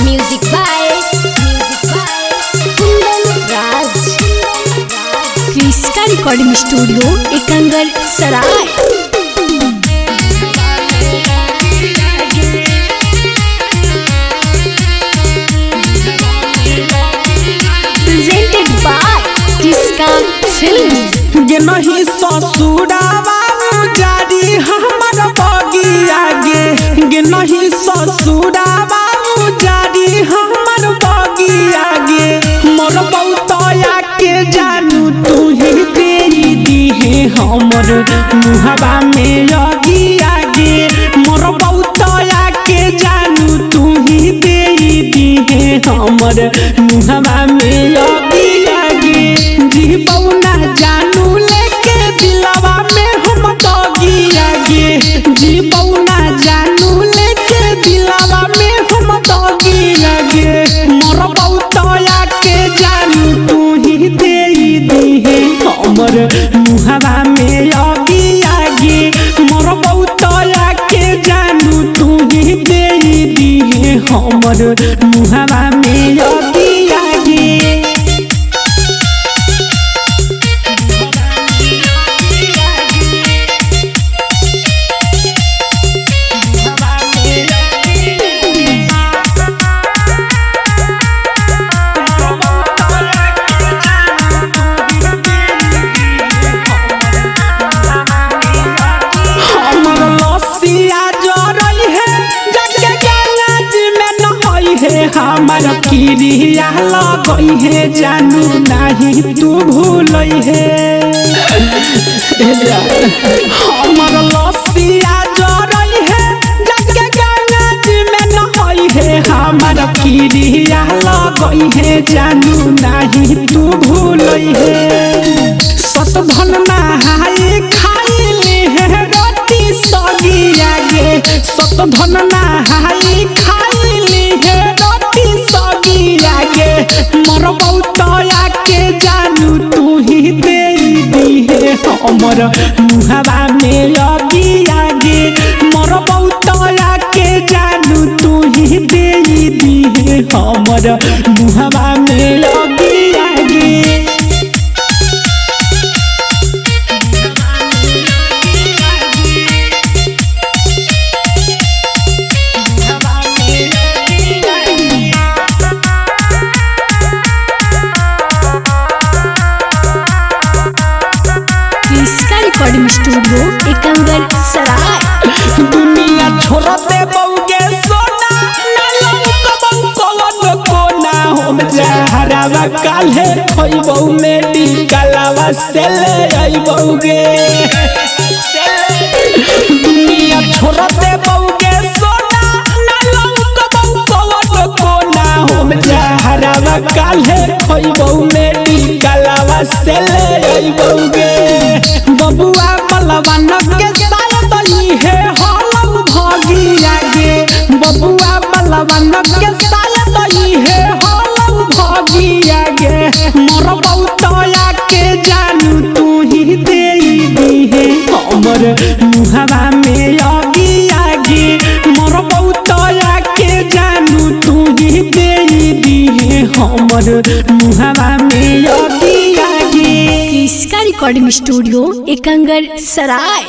Music by Kundan Raj. Krishka Recording Studio, Ekangar Sarai. Presented by Krishka Films. गे नहीं ससुरावा जारी हमर बगिया गे नहीं ससुरावा जारी हमर बगिया गे मोर बौतया के जानू तू ही तेरी दीहे हमर मुहबा में लगिया गे मोर बौतया के जानू तू ही तेरी दीहे हमर मुहबा में लगिया गे जी बौना जानू लेके दिलवा में हम दगिया गे जी बौना जानू लेके दिलवा में हम दगिया गे मोर बौतया के जानू तू ही देई दीहे हमर मुहबा में लगिया गे मोर बौतया के जानू तू ही देई दीहे हमर मुहबा में लगिया गे हमार किरिया लगई है जानू नहीं तू भूलई है हमार लसिया जरई है जाके गंगा जी में नहई है हमार किरिया लगई है जानू नहीं तू भूलई है सत धन नहाई खाई ले है रोटी सगिया गे सत धन नहाई खाई ले है मोर बौतया के जानू तू ही देई दीहे हमर मुहबा में लगिया गे मोर बौतया के जानू तू ही देई दीहे हमर मुहबा में लगिया गे रिकॉर्डिंग स्टूडियो एकंगर सराय दुनिया छोड़ दे बउगे सोना ना लौक बउ कवन कोना हम जहरावा काल्हे खइबौ मेडिकलवा से ले अइबौगे दुनिया छोड़ दे बउगे सोना ना लौक बउ कवन कोना हम जहरावा काल्हे खइबौ मेडिकलवा से ले अइबौगे बबुआ बलवन के शायद ही है हम भागिया गे बबुआ बलवन के शायद ही है हम भागिया गे मोर बौतया के जानू तू ही देई दीहे हमर मुहबा में लगिया गे मोर बौतया के जानू तू ही देई दीहे हमर मुहबा में लगिया गे कृष्का रिकॉर्डिंग स्टूडियो एकंगर सराय।